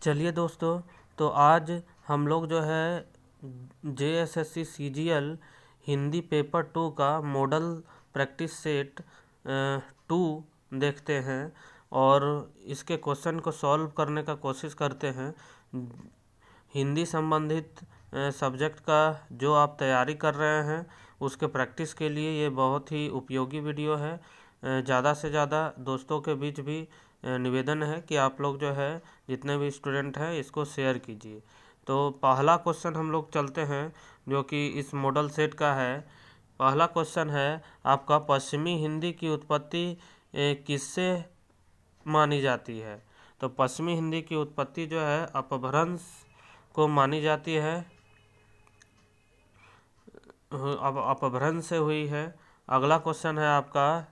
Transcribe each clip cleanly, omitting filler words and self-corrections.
चलिए दोस्तों, तो आज हम लोग जो है JSSC CGL हिंदी पेपर 2 का मॉडल प्रैक्टिस सेट 2 देखते हैं और इसके क्वेश्चन को सॉल्व करने का कोशिश करते हैं। हिंदी संबंधित सब्जेक्ट का जो आप तैयारी कर रहे हैं उसके प्रैक्टिस के लिए ये बहुत ही उपयोगी वीडियो है। ज़्यादा से ज़्यादा दोस्तों के बीच भी निवेदन है कि आप लोग जो है जितने भी स्टूडेंट हैं इसको शेयर कीजिए। तो पहला क्वेश्चन हम लोग चलते हैं जो कि इस मॉडल सेट का है। पहला क्वेश्चन है आपका, पश्चिमी हिंदी की उत्पत्ति किससे मानी जाती है? तो पश्चिमी हिंदी की उत्पत्ति जो है अपभ्रंश को मानी जाती है, अब अपभ्रंश से हुई है। अगला क्वेश्चन है आपका,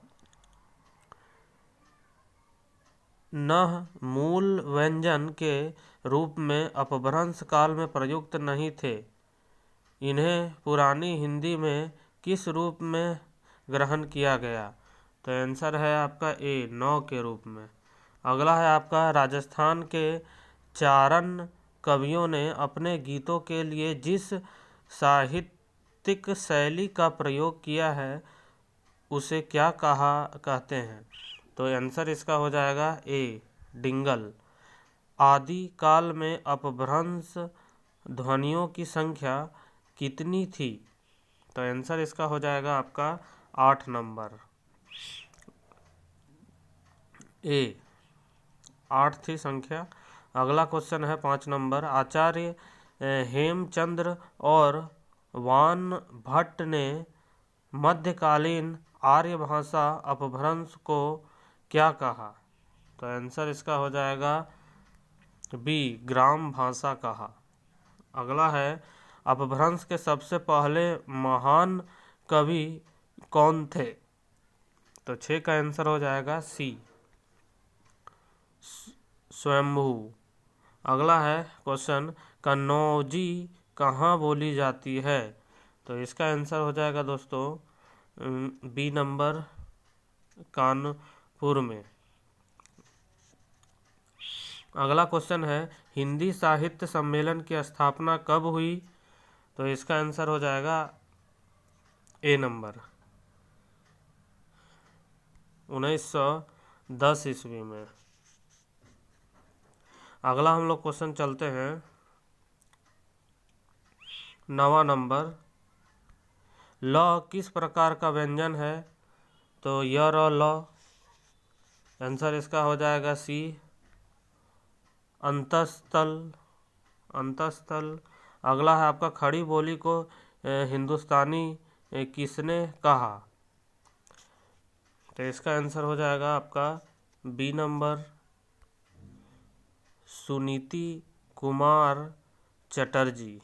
नह मूल व्यंजन के रूप में अपभ्रंश काल में प्रयुक्त नहीं थे। इन्हें पुरानी हिंदी में किस रूप में ग्रहण किया गया? तो आंसर है आपका ए, नौ के रूप में। अगला है आपका, राजस्थान के चारण कवियों ने अपने गीतों के लिए जिस साहित्यिक शैली का प्रयोग किया है उसे क्या कहते हैं? तो आंसर इसका हो जाएगा ए, डिंगल। आदि काल में अपभ्रंश ध्वनियों की संख्या कितनी थी? तो आंसर इसका हो जाएगा आपका 8 नंबर, ए, 8 थी संख्या। अगला क्वेश्चन है 5 नंबर, आचार्य हेमचंद्र और वान भट्ट ने मध्यकालीन आर्य भाषा अपभ्रंश को क्या कहा? तो आंसर इसका हो जाएगा बी, ग्राम भाषा कहा। अगला है, अपभ्रंश के सबसे पहले महान कवि कौन थे? तो 6 का आंसर हो जाएगा सी, स्वयंभू। अगला है क्वेश्चन, कन्नौजी कहाँ बोली जाती है? तो इसका आंसर हो जाएगा दोस्तों बी नंबर, कानपुर में। अगला क्वेश्चन है, हिंदी साहित्य सम्मेलन की स्थापना कब हुई? तो इसका आंसर हो जाएगा ए नंबर, 1910 ईस्वी में। अगला हम लोग क्वेश्चन चलते हैं 9वां नंबर, ल किस प्रकार का व्यंजन है? तो य र ल, आंसर इसका हो जाएगा सी, अंतस्थल, अंतस्थल। अगला है आपका, खड़ी बोली को हिंदुस्तानी किसने कहा? तो इसका आंसर हो जाएगा आपका बी नंबर, सुनीति कुमार चटर्जी।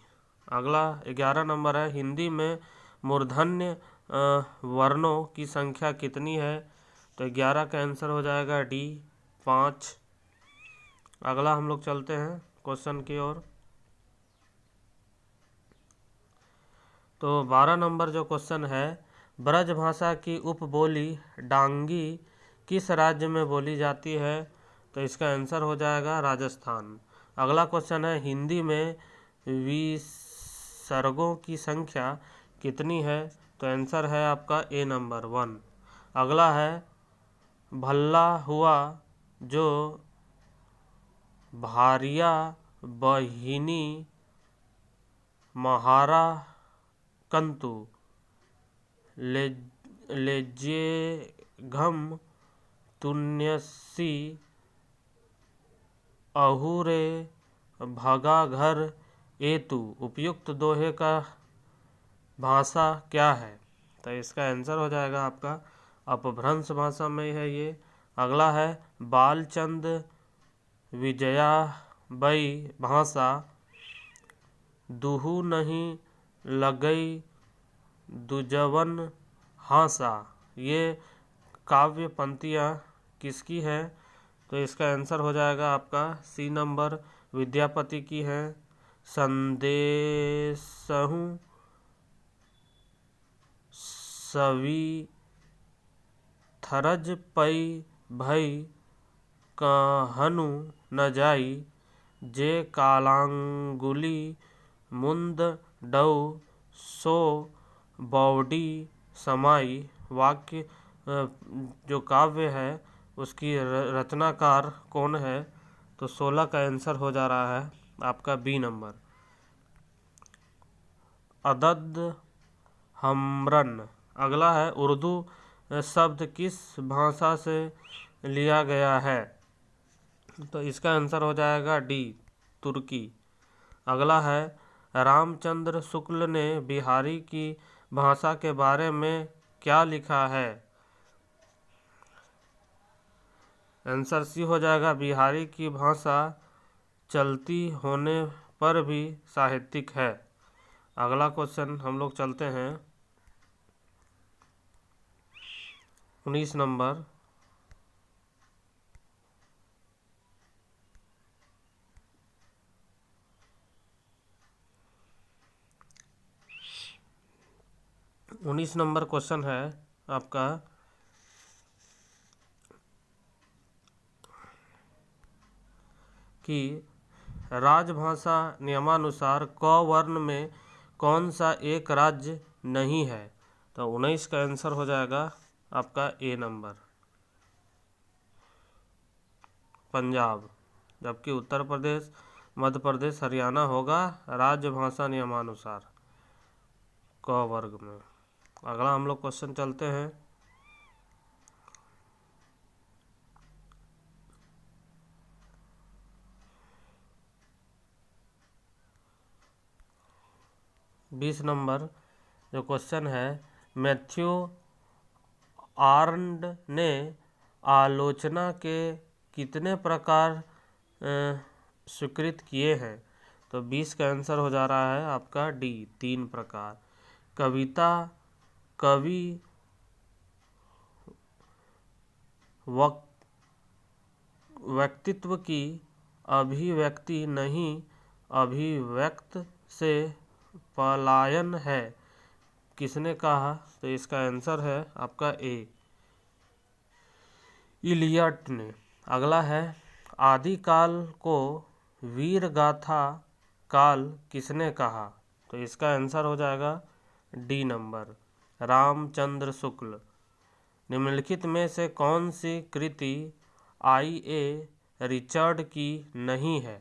अगला 11 नंबर है, हिंदी में मूर्धन्य वर्णों की संख्या कितनी है? तो 11 का आंसर हो जाएगा डी, 5। अगला हम लोग चलते हैं क्वेश्चन की ओर। तो 12 नंबर जो क्वेश्चन है, ब्रज भाषा की उपबोली डांगी किस राज्य में बोली जाती है? तो इसका आंसर हो जाएगा राजस्थान। अगला क्वेश्चन है, हिंदी में विसर्गों की संख्या कितनी है? तो आंसर है आपका ए नंबर, 1। अगला है, भल्ला हुआ जो भारिया बहिनी महारा कंतु लेजेघम तुन्यसी अहुरे भगा घर एतु उपयुक्त दोहे का भाषा क्या है? तो इसका आंसर हो जाएगा आपका अपभ्रंश भाषा में है ये। अगला है, बालचंद विजयाबाई भाषा दुहु नहीं लगई दुजवन हासा, ये काव्य पंक्तियाँ किसकी हैं? तो इसका आंसर हो जाएगा आपका सी नंबर, विद्यापति की है। संदेशहु सवी थरज पई भई कहनु न जाई जे कालांगुली मुंद डौ सो बौडी समाई। वाक्य जो काव्य है उसकी रचनाकार कौन है? तो 16 का आंसर हो जा रहा है आपका बी नंबर। अदद हमरन। अगला है उर्दू शब्द किस भाषा से लिया गया है? तो इसका आंसर हो जाएगा डी तुर्की। अगला है रामचंद्र शुक्ल ने बिहारी की भाषा के बारे में क्या लिखा है? आंसर सी हो जाएगा, बिहारी की भाषा चलती होने पर भी साहित्यिक है। अगला क्वेश्चन हम लोग चलते हैं 19 नंबर। उन्नीस नंबर क्वेश्चन है आपका कि राजभाषा नियमानुसार क वर्ण में कौन सा एक राज्य नहीं है? तो 19 का आंसर हो जाएगा आपका ए नंबर, पंजाब। जबकि उत्तर प्रदेश, मध्य प्रदेश, हरियाणा होगा राजभाषा नियमानुसार क वर्ग में। अगला हम लोग क्वेश्चन चलते हैं 20 नंबर। जो क्वेश्चन है, मैथ्यू आर्नड ने आलोचना के कितने प्रकार स्वीकृत किए हैं? तो 20 का आंसर हो जा रहा है आपका डी 3 प्रकार। कविता कवि व्यक्तित्व की अभिव्यक्ति नहीं, अभिव्यक्त से पलायन है, किसने कहा? तो इसका आंसर है आपका ए इलियट ने। अगला है आदिकाल को वीर गाथा काल किसने कहा? तो इसका आंसर हो जाएगा डी नंबर, रामचंद्र शुक्ल। निम्नलिखित में से कौन सी कृति आई.ए. रिचर्ड की नहीं है?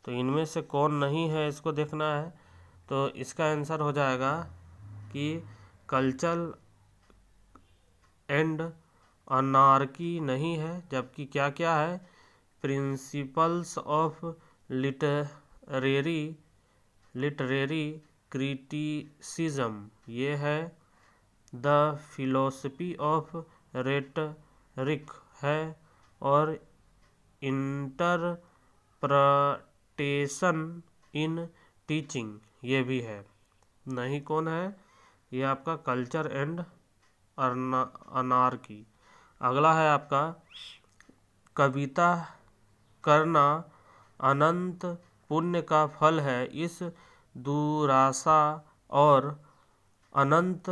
तो इनमें से कौन नहीं है इसको देखना है। तो इसका आंसर हो जाएगा कि कल्चर एंड अनार्की नहीं है। जबकि क्या क्या है? प्रिंसिपल्स ऑफ लिटरेरी क्रिटिसिज्म ये है। द फिलोसफी ऑफ रेटरिक है। और इंटरप्रिटेशन इन टीचिंग ये भी है। नहीं कौन है? ये आपका कल्चर एंड अनार्की। अगला है आपका कविता करना अनंत पुण्य का फल है, इस दुराशा और अनंत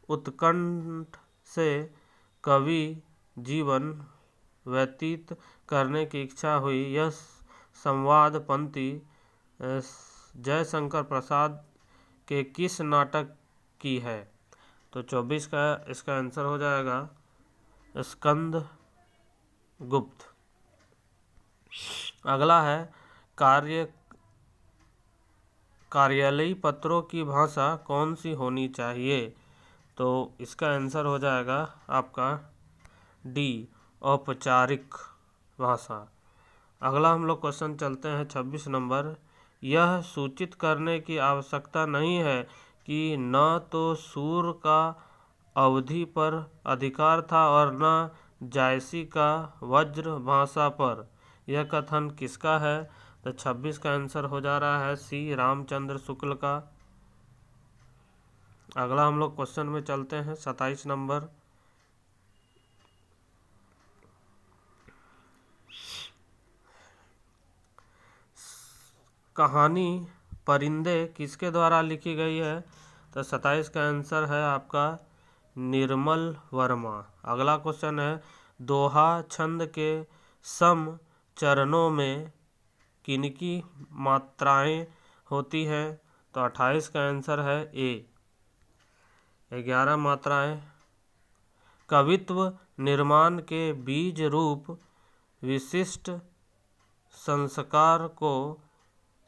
उत्कंठ से कवि जीवन व्यतीत करने की इच्छा हुई। यह संवाद पंक्ति जयशंकर प्रसाद के किस नाटक की है? तो 24 का इसका आंसर हो जाएगा स्कंद गुप्त। अगला है कार्यालयी पत्रों की भाषा कौन सी होनी चाहिए? तो इसका आंसर हो जाएगा आपका डी औपचारिक भाषा। अगला हम लोग क्वेश्चन चलते हैं 26 नंबर। यह सूचित करने की आवश्यकता नहीं है कि न तो सूर का अवधि पर अधिकार था और न जायसी का वज्र भाषा पर। यह कथन किसका है? तो 26 का आंसर हो जा रहा है सी रामचंद्र शुक्ल का। अगला हम लोग क्वेश्चन में चलते हैं 27 नंबर। कहानी परिंदे किसके द्वारा लिखी गई है? तो 27 का आंसर है आपका निर्मल वर्मा। अगला क्वेश्चन है दोहा छंद के सम चरणों में किनकी मात्राएं होती हैं? तो 28 का आंसर है ए, 11 मात्राएं। कवित्व निर्माण के बीज रूप विशिष्ट संस्कार को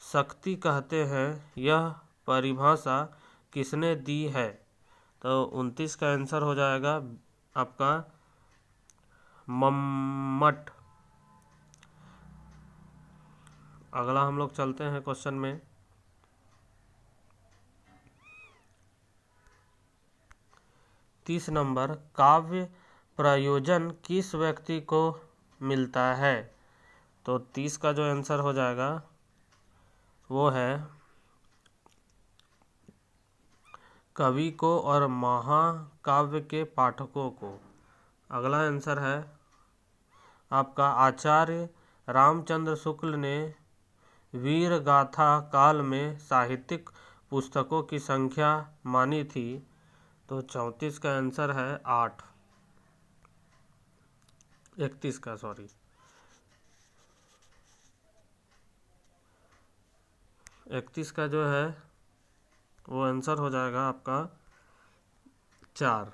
शक्ति कहते हैं, यह परिभाषा किसने दी है? तो 29 का आंसर हो जाएगा आपका मम्मट। अगला हम लोग चलते हैं क्वेश्चन में। तीस नंबर, काव्य प्रयोजन किस व्यक्ति को मिलता है? तो 30 का जो आंसर हो जाएगा वो है कवि को और महाकाव्य के पाठकों को। अगला आंसर है आपका आचार्य रामचंद्र शुक्ल ने वीर गाथा काल में साहित्यिक पुस्तकों की संख्या मानी थी। तो 34 का आंसर है 8, 31 का सॉरी 31 का जो है वो आंसर हो जाएगा आपका 4।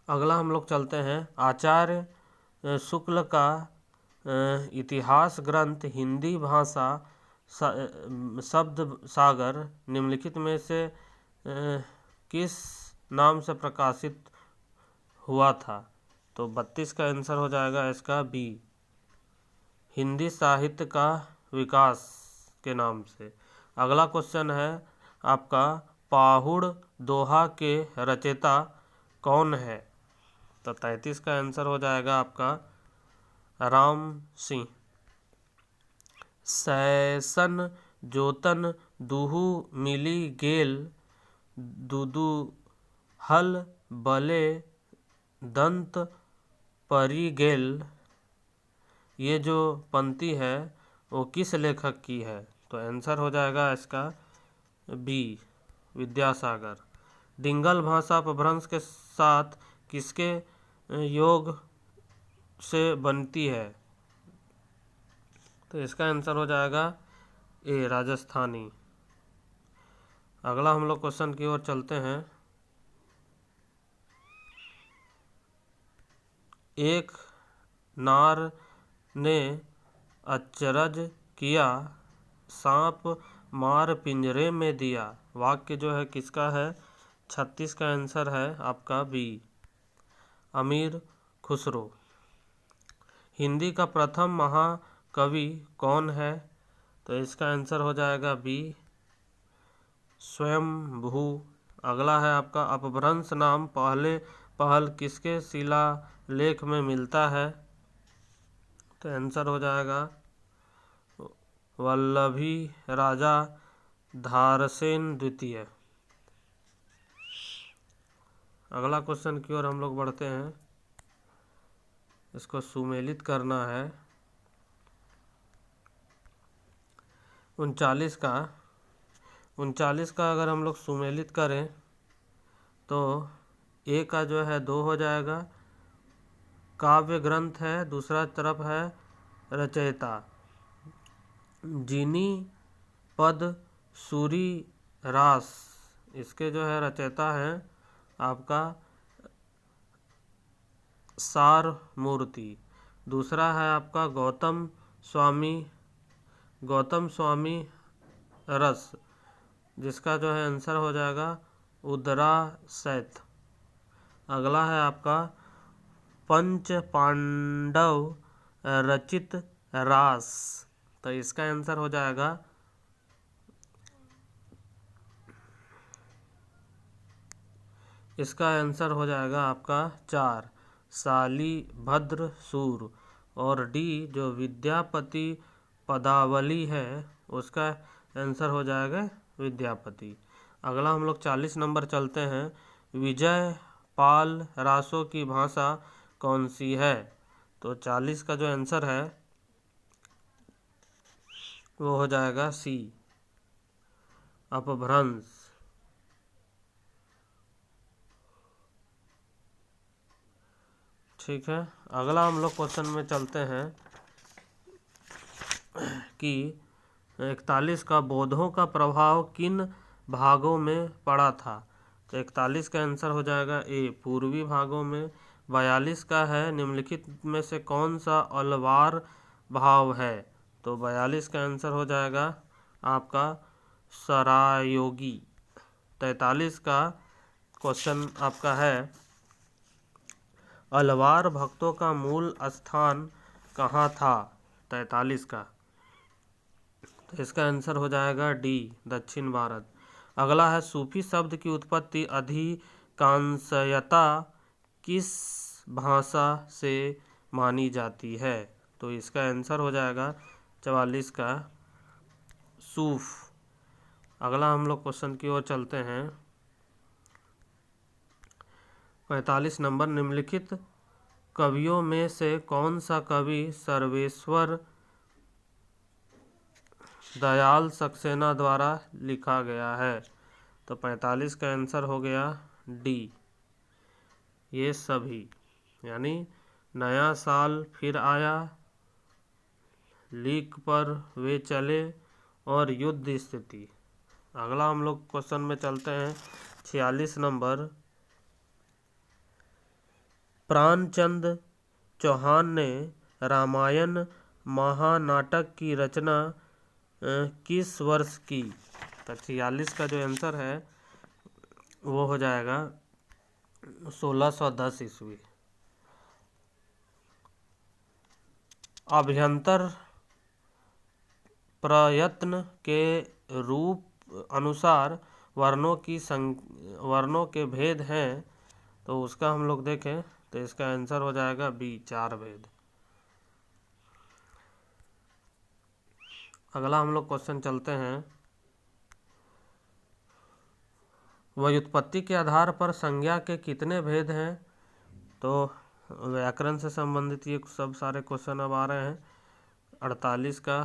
अगला हम लोग चलते हैं, आचार्य शुक्ल का इतिहास ग्रंथ हिंदी भाषा शब्द सागर निम्नलिखित में से किस नाम से प्रकाशित हुआ था? तो 32 का आंसर हो जाएगा इसका बी, हिंदी साहित्य का विकास के नाम से। अगला क्वेश्चन है आपका, पाहुड़ दोहा के रचयिता कौन है? तो 33 का आंसर हो जाएगा आपका राम सिंह। सैसन जोतन दुहु मिली गेल, दुदु हल बले दंत परी गेल, ये जो पंक्ति है वो किस लेखक की है? तो आंसर हो जाएगा इसका बी, विद्यासागर। डिंगल भाषा अपभ्रंश के साथ किसके योग से बनती है? तो इसका आंसर हो जाएगा ए, राजस्थानी। अगला हम लोग क्वेश्चन की ओर चलते हैं। एक नार ने अचरज किया, सांप मार पिंजरे में दिया, वाक्य जो है किसका है? 36 का आंसर है आपका बी, अमीर खुसरो। हिंदी का प्रथम महाकवि कौन है? तो इसका आंसर हो जाएगा बी, स्वयंभू। अगला है आपका, अपभ्रंश नाम पहल किसके शिलालेख में मिलता है? तो आंसर हो जाएगा वल्लभी राजा धारसेन द्वितीय। अगला क्वेश्चन की ओर हम लोग बढ़ते हैं, इसको सुमेलित करना है। 39 का अगर हम लोग सुमेलित करें तो ए का जो है 2 हो जाएगा, काव्य ग्रंथ है, दूसरा तरफ है रचयिता। जिनी पद सूरी रास, इसके जो है रचयिता हैं आपका सार मूर्ति। दूसरा है आपका गौतम स्वामी रस, जिसका जो है आंसर हो जाएगा उदरा सैथ। अगला है आपका पंच पांडव रचित रास, तो इसका आंसर हो जाएगा आपका 4, शालिभद्र सूर। और डी जो विद्यापति पदावली है उसका आंसर हो जाएगा विद्यापति। अगला हम लोग 40 नंबर चलते हैं, विजय पाल रासो की भाषा कौन सी है? तो 40 का जो आंसर है वो हो जाएगा सी, अपभ्रंश। ठीक है, अगला हम लोग क्वेश्चन में चलते हैं कि 41 का बौद्धों का प्रभाव किन भागों में पड़ा था। तो 41 का आंसर हो जाएगा ए, पूर्वी भागों में। 42 का है निम्नलिखित में से कौन सा अलवार भाव है। तो 42 का आंसर हो जाएगा आपका सरायोगी। 43 का क्वेश्चन आपका है अलवार भक्तों का मूल स्थान कहाँ था। 43 का, तो इसका आंसर हो जाएगा डी, दक्षिण भारत। अगला है सूफी शब्द की उत्पत्ति अधिकांशयता किस भाषा से मानी जाती है। तो इसका आंसर हो जाएगा 44 का सूफ। अगला हम लोग क्वेश्चन की ओर चलते हैं। 45 नंबर, निम्नलिखित कवियों में से कौन सा कवि सर्वेश्वर दयाल सक्सेना द्वारा लिखा गया है। तो 45 का आंसर हो गया डी, ये सभी, यानी नया साल फिर आया, लीक पर वे चले और युद्ध स्थिति। अगला हम लोग क्वेश्चन में चलते हैं। 46 नंबर, प्राणचंद चौहान ने रामायण महानाटक की रचना किस वर्ष की। तो 46 का जो आंसर है वो हो जाएगा 1610 ईस्वी। अभ्यंतर प्रयत्न के रूप अनुसार वर्णों के भेद हैं। तो उसका हम लोग देखें तो इसका आंसर हो जाएगा बी, 4 भेद। अगला हम लोग क्वेश्चन चलते हैं। व्युत्पत्ति के आधार पर संज्ञा के कितने भेद हैं। तो व्याकरण से संबंधित ये सब सारे क्वेश्चन अब आ रहे हैं। 48 का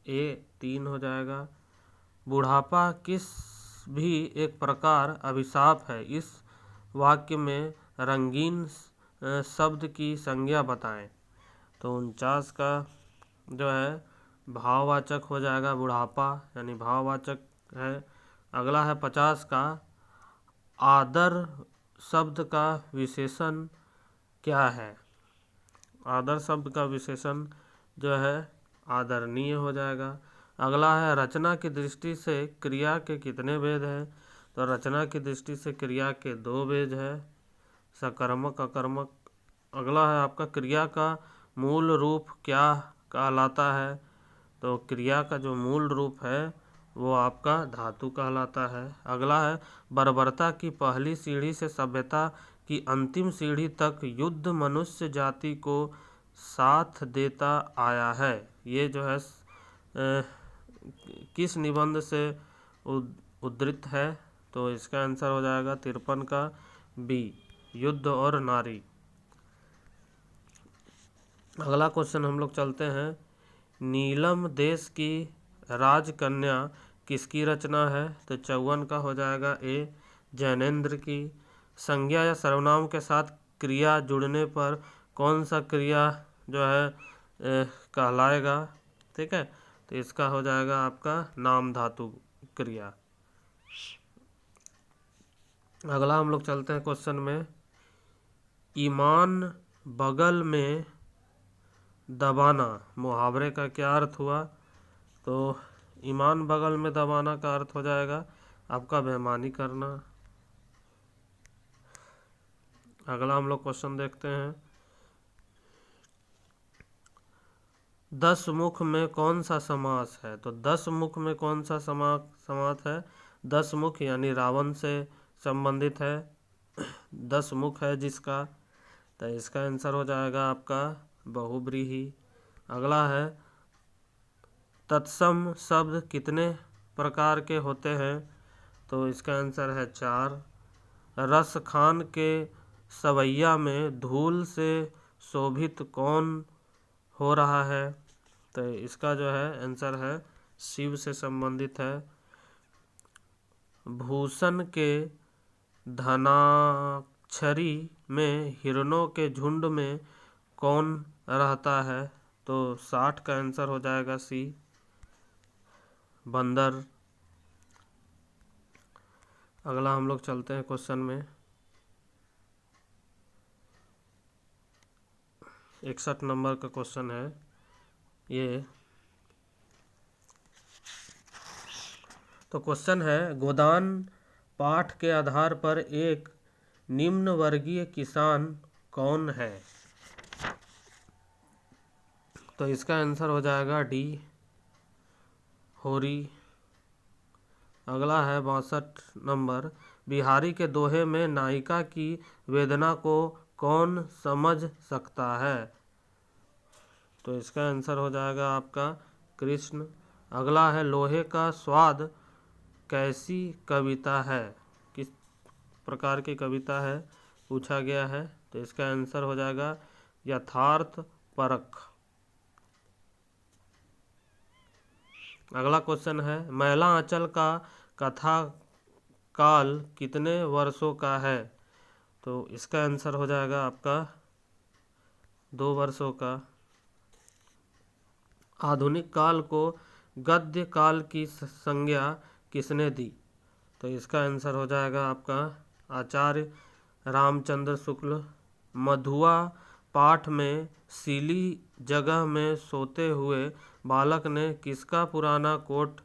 ए, 3 हो जाएगा। बुढ़ापा किस भी एक प्रकार अभिशाप है। इस वाक्य में रंगीन शब्द की संज्ञा बताएं। तो 49 का जो है भाववाचक हो जाएगा बुढ़ापा, यानी भाववाचक है। अगला है 50 का आदर शब्द का विशेषण क्या है। आदर शब्द का विशेषण जो है आदरणीय हो जाएगा। अगला है रचना की दृष्टि से क्रिया के कितने भेद हैं। तो रचना की दृष्टि से क्रिया के 2 भेद है, सकर्मक अकर्मक। अगला है आपका क्रिया का मूल रूप क्या कहलाता है। तो क्रिया का जो मूल रूप है वो आपका धातु कहलाता है। अगला है बर्बरता की पहली सीढ़ी से सभ्यता की अंतिम सीढ़ी तक युद्ध मनुष्य जाति को साथ देता आया है। ये जो है किस निबंध से उद्धृत है। तो इसका आंसर हो जाएगा 53 का बी, युद्ध और नारी। अगला क्वेश्चन हम लोग चलते हैं। नीलम देश की राजकन्या किसकी रचना है। तो 54 का हो जाएगा ए, जैनेन्द्र की। संज्ञा या सर्वनाम के साथ क्रिया जुड़ने पर कौन सा क्रिया जो है कहलाएगा। ठीक है, तो इसका हो जाएगा आपका नाम धातु क्रिया। अगला हम लोग चलते हैं क्वेश्चन में। ईमान बगल में दबाना मुहावरे का क्या अर्थ हुआ। तो ईमान बगल में दबाना का अर्थ हो जाएगा आपका बेईमानी करना। अगला हम लोग क्वेश्चन देखते हैं। 10 मुख में कौन सा समास है। तो 10 मुख में कौन सा समास है। 10 मुख यानी रावण से संबंधित है। 10 मुख है जिसका, तो इसका आंसर हो जाएगा आपका बहुव्रीहि। अगला है तत्सम शब्द कितने प्रकार के होते हैं। तो इसका आंसर है 4। रस खान के सवैया में धूल से शोभित कौन हो रहा है। तो इसका जो है आंसर है शिव से संबंधित है। भूषण के धनाक्षरी में हिरणों के झुंड में कौन रहता है? तो 60 का आंसर हो जाएगा सी, बंदर। अगला हम लोग चलते हैं क्वेश्चन में। 61 नंबर का क्वेश्चन है ये। तो क्वेश्चन है, गोदान पाठ के आधार पर एक निम्न वर्गीय किसान कौन है? तो इसका आंसर हो जाएगा डी, होरी। अगला है 62 नंबर, बिहारी के दोहे में नायिका की वेदना को कौन समझ सकता है? तो इसका आंसर हो जाएगा आपका कृष्ण। अगला है, लोहे का स्वाद कैसी कविता है? किस प्रकार की कविता है पूछा गया है। तो इसका आंसर हो जाएगा यथार्थ परख। अगला क्वेश्चन है, मैला आंचल का कथा काल कितने वर्षों का है? तो इसका आंसर हो जाएगा आपका 2 वर्षों का। आधुनिक काल को गद्य काल की संज्ञा किसने दी? तो इसका आंसर हो जाएगा आपका आचार्य रामचंद्र शुक्ल। मधुआ पाठ में सीली जगह में सोते हुए बालक ने किसका पुराना कोट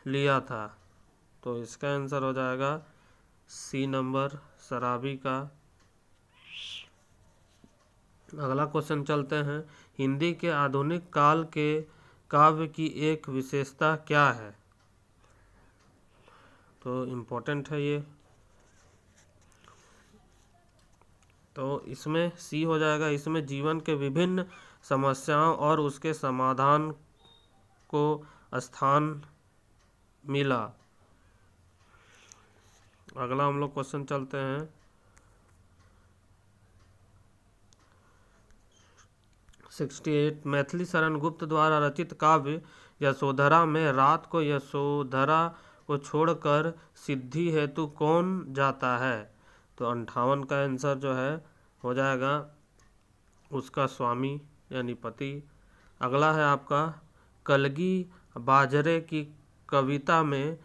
लिया था? तो इसका आंसर हो जाएगा सी नंबर, शराबी का। अगला क्वेश्चन चलते हैं, हिंदी के आधुनिक काल के काव्य की एक विशेषता क्या है? तो इम्पोर्टेंट है ये। तो इसमें सी हो जाएगा, इसमें जीवन के विभिन्न समस्याओं और उसके समाधान को स्थान मिला। अगला हम लोग क्वेश्चन चलते हैं, 68, मैथिली शरण गुप्त द्वारा रचित काव्य यशोधरा में रात को यशोधरा को छोड़कर सिद्धि हेतु कौन जाता है? तो 58 का आंसर जो है हो जाएगा उसका स्वामी यानी पति। अगला है आपका, कलगी बाजरे की कविता में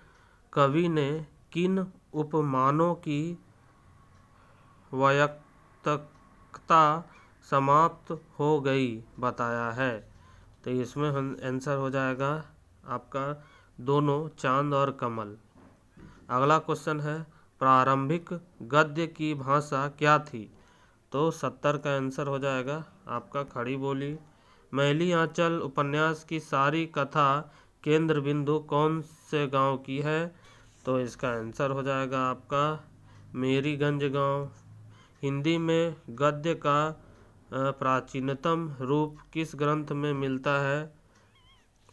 कवि ने किन उपमानों की वैयक्तिकता समाप्त हो गई बताया है? तो इसमें आंसर हो जाएगा आपका दोनों, चांद और कमल। अगला क्वेश्चन है, प्रारंभिक गद्य की भाषा क्या थी? तो 70 का आंसर हो जाएगा आपका खड़ी बोली। मैली आंचल उपन्यास की सारी कथा केंद्र बिंदु कौन से गांव की है? तो इसका आंसर हो जाएगा आपका मेरीगंज गांव। हिंदी में गद्य का प्राचीनतम रूप किस ग्रंथ में मिलता है?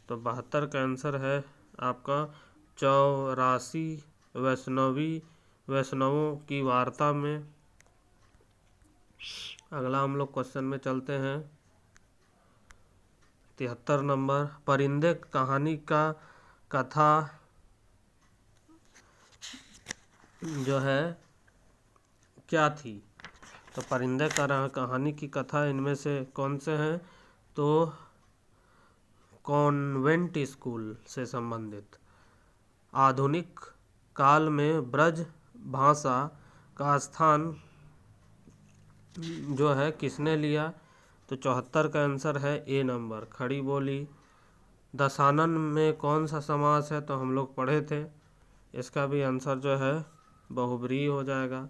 तो 72 का आंसर है आपका 84 वैष्णवों की वार्ता में। अगला हम लोग क्वेश्चन में चलते हैं, 73 नंबर, परिंदे कहानी का कथा जो है क्या थी? तो परिंदे कहानी की कथा इनमें से कौन से हैं? तो कॉन्वेंट स्कूल से संबंधित। आधुनिक काल में ब्रज भाषा का स्थान जो है किसने लिया? तो 74 का आंसर है ए नंबर, खड़ी बोली। दशानन में कौन सा समास है? तो हम लोग पढ़े थे, इसका भी आंसर जो है बहुब्रीहि हो जाएगा।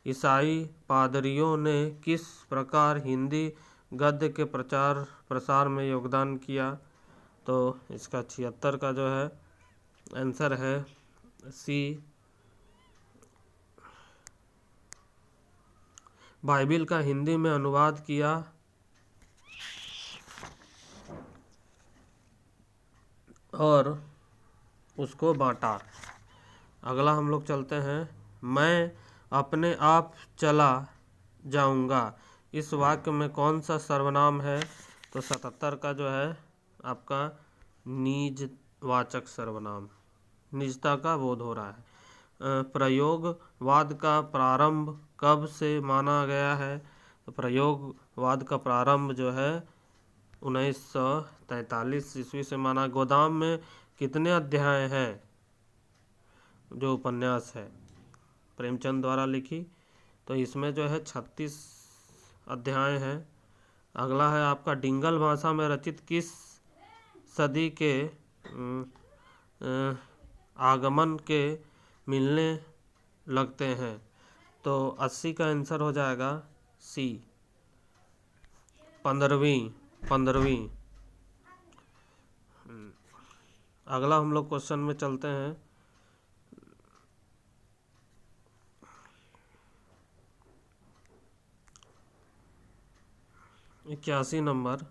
ईसाई पादरियों ने किस प्रकार हिंदी गद्य के प्रचार प्रसार में योगदान किया? तो इसका 76 का जो है आंसर है सी, बाइबिल का हिंदी में अनुवाद किया और उसको बांटा। अगला हम लोग चलते हैं, मैं अपने आप चला जाऊंगा, इस वाक्य में कौन सा सर्वनाम है? तो 77 का जो है आपका निजवाचक सर्वनाम, निजता का बोध हो रहा है। प्रयोगवाद का प्रारंभ कब से माना गया है? तो प्रयोगवाद का प्रारंभ जो है 1943 ईस्वी से माना। गोदाम में कितने अध्याय हैं? जो उपन्यास है प्रेमचंद द्वारा लिखी, तो इसमें जो है 36 अध्याय हैं। अगला है आपका, डिंगल भाषा में रचित किस सदी के आगमन के मिलने लगते हैं? तो 80 का आंसर हो जाएगा सी, 15वीं। अगला हम लोग क्वेश्चन में चलते हैं। इक्यासी नंबर,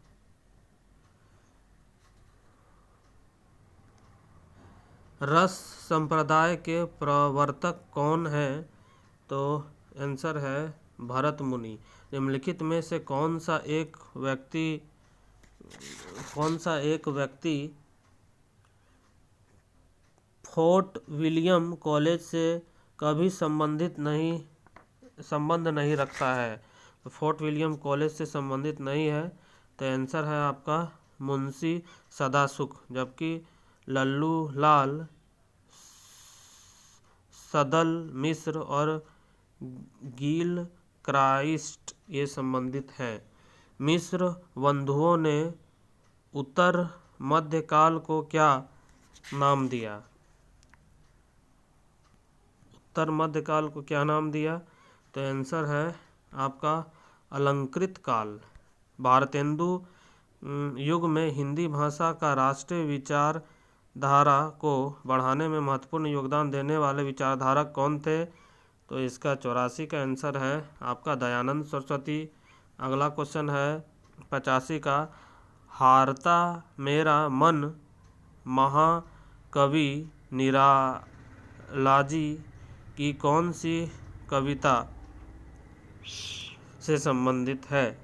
रस संप्रदाय के प्रवर्तक कौन है? तो आंसर है भरत मुनि। निम्नलिखित में से कौन सा एक व्यक्ति फोर्ट विलियम कॉलेज से कभी संबंध नहीं रखता है? तो फोर्ट विलियम कॉलेज से संबंधित नहीं है, तो आंसर है आपका मुंशी सदासुख। जबकि लल्लू लाल, सदल मिश्र और गील क्राइस्ट ये संबंधित हैं। मिश्र बंधुओं ने उत्तर मध्यकाल को क्या नाम दिया? उत्तर मध्यकाल को क्या नाम दिया? तो आंसर है आपका अलंकृत काल। भारतेंदु युग में हिंदी भाषा का राष्ट्रीय विचारधारा को बढ़ाने में महत्वपूर्ण योगदान देने वाले विचारधारक कौन थे? तो इसका 84 का आंसर है आपका दयानंद सरस्वती। अगला क्वेश्चन है 85 का, हारता मेरा मन महाकवि निरालाजी की कौन सी कविता से संबंधित है?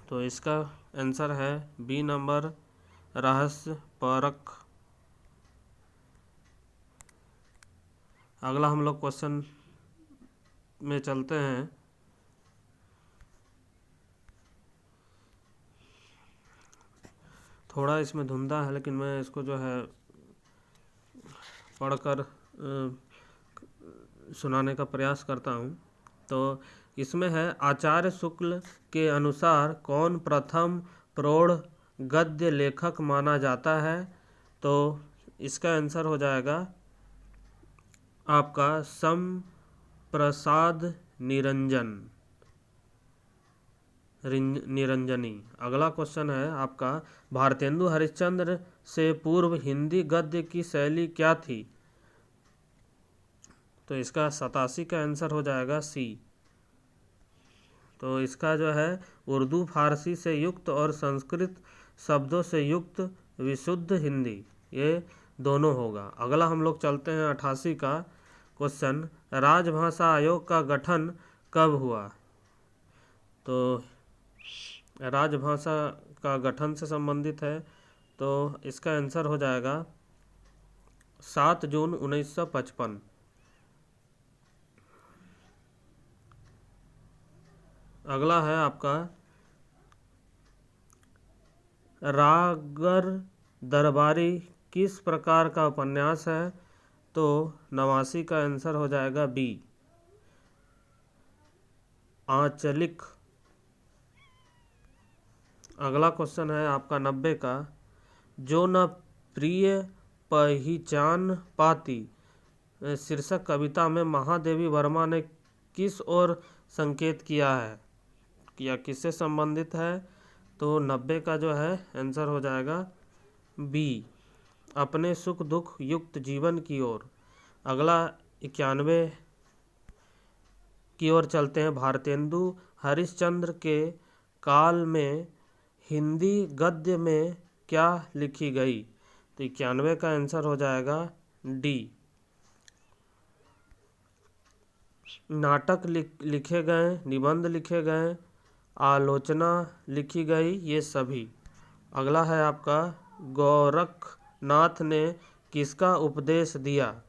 तो इसका आंसर है बी नंबर, रहस्य परख। अगला हम लोग क्वेश्चन में चलते हैं। थोड़ा इसमें धुंधा है, लेकिन मैं इसको जो है पढ़कर सुनाने का प्रयास करता हूँ। तो इसमें है, आचार्य शुक्ल के अनुसार कौन प्रथम प्रौढ़ गद्य लेखक माना जाता है? तो इसका आंसर हो जाएगा आपका सम प्रसाद निरंजनी। अगला क्वेश्चन है आपका, भारतेंदु हरिश्चंद्र से पूर्व हिंदी गद्य की शैली क्या थी? तो इसका 87 का आंसर हो जाएगा सी। तो इसका जो है उर्दू फारसी से युक्त और संस्कृत शब्दों से युक्त विशुद्ध हिंदी, ये दोनों होगा। अगला हम लोग चलते हैं 88 का क्वेश्चन, राजभाषा आयोग का गठन कब हुआ? तो राजभाषा का गठन से संबंधित है, तो इसका आंसर हो जाएगा 7 जून 1955। अगला है आपका, रागर दरबारी किस प्रकार का उपन्यास है? तो 89 का आंसर हो जाएगा बी, आंचलिक। अगला क्वेश्चन है आपका 90 का, जो न प्रिय पहचान पाती शीर्षक कविता में महादेवी वर्मा ने किस ओर संकेत किया है या किससे संबंधित है? तो 90 का जो है आंसर हो जाएगा बी, अपने सुख दुख युक्त जीवन की ओर। अगला 91 की ओर चलते हैं। भारतेंदु हरिश्चंद्र के काल में हिंदी गद्य में क्या लिखी गई? तो 91 का आंसर हो जाएगा डी, नाटक लिखे गए, निबंध लिखे गए, आलोचना लिखी गई, ये सभी। अगला है आपका, गोरखनाथ ने किसका उपदेश दिया?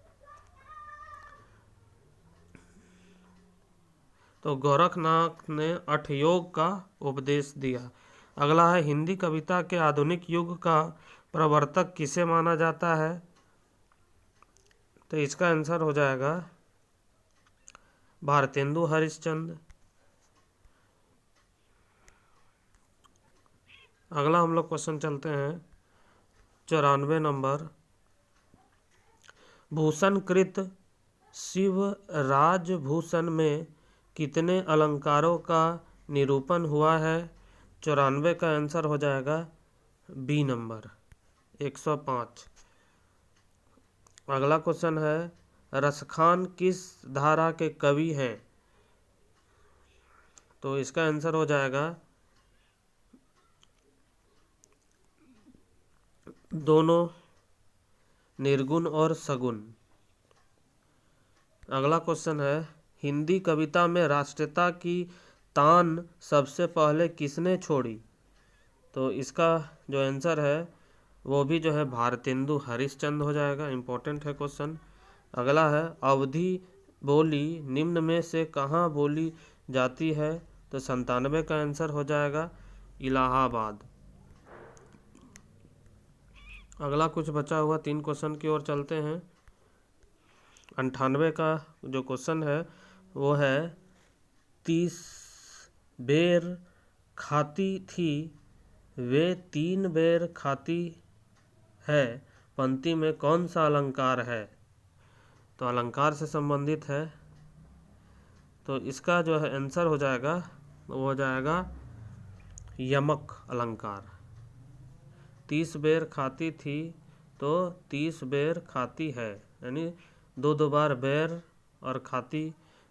तो गोरखनाथ ने अठयोग का उपदेश दिया। अगला है हिंदी कविता के आधुनिक युग का प्रवर्तक किसे माना जाता है? तो इसका आंसर हो जाएगा भारतेंदु हरिश्चंद्र। अगला हम लोग क्वेश्चन चलते हैं 94 नंबर। भूषणकृत शिवराजभूषण में कितने अलंकारों का निरूपण हुआ है? 94 का आंसर हो जाएगा बी नंबर 105। अगला क्वेश्चन है रसखान किस धारा के कवि हैं? तो इसका आंसर हो जाएगा दोनों, निर्गुण और सगुण। अगला क्वेश्चन है हिंदी कविता में राष्ट्रीयता की तान सबसे पहले किसने छोड़ी? तो इसका जो आंसर है वो भी जो है भारतेंदु हरिश्चंद्र हो जाएगा। इम्पोर्टेंट है क्वेश्चन। अगला है अवधी बोली निम्न में से कहाँ बोली जाती है? तो 97 का आंसर हो जाएगा इलाहाबाद। अगला कुछ बचा हुआ 3 क्वेश्चन की ओर चलते हैं। 98 का जो क्वेश्चन है वो है 30 बेर खाती थी वे 3 बेर खाती है पंक्ति में कौन सा अलंकार है? तो अलंकार से संबंधित है। तो इसका जो है आंसर हो जाएगा वो हो जाएगा यमक अलंकार। 30 बेर खाती थी तो 30 बेर खाती है, यानी 2 बार बेर और खाती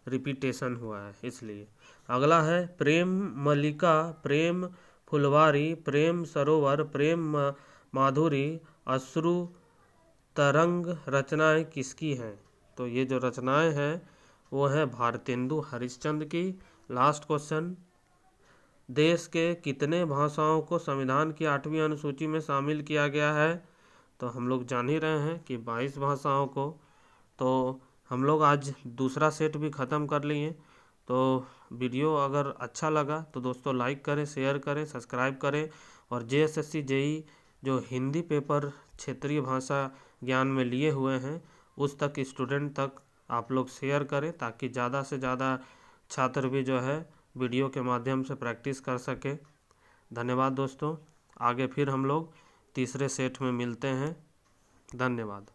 रिपीटेशन हुआ है इसलिए। अगला है प्रेम मल्लिका, प्रेम फुलवारी, प्रेम सरोवर, प्रेम माधुरी, अश्रु तरंग रचनाएं किसकी हैं? तो ये जो रचनाएं हैं वो है भारतेंदु हरिश्चंद्र की। लास्ट क्वेश्चन देश के कितने भाषाओं को संविधान की 8वीं अनुसूची में शामिल किया गया है? तो हम लोग जान ही रहे हैं कि 22 भाषाओं को। तो हम लोग आज दूसरा सेट भी ख़त्म कर लिए। तो वीडियो अगर अच्छा लगा तो दोस्तों लाइक करें, शेयर करें, सब्सक्राइब करें और JSSC JEE जो हिंदी पेपर क्षेत्रीय भाषा ज्ञान में लिए हुए हैं उस तक स्टूडेंट तक आप लोग शेयर करें ताकि ज़्यादा से ज़्यादा छात्र भी जो है वीडियो के माध्यम से प्रैक्टिस कर सके। धन्यवाद दोस्तों। आगे फिर हम लोग तीसरे सेट में मिलते हैं। धन्यवाद।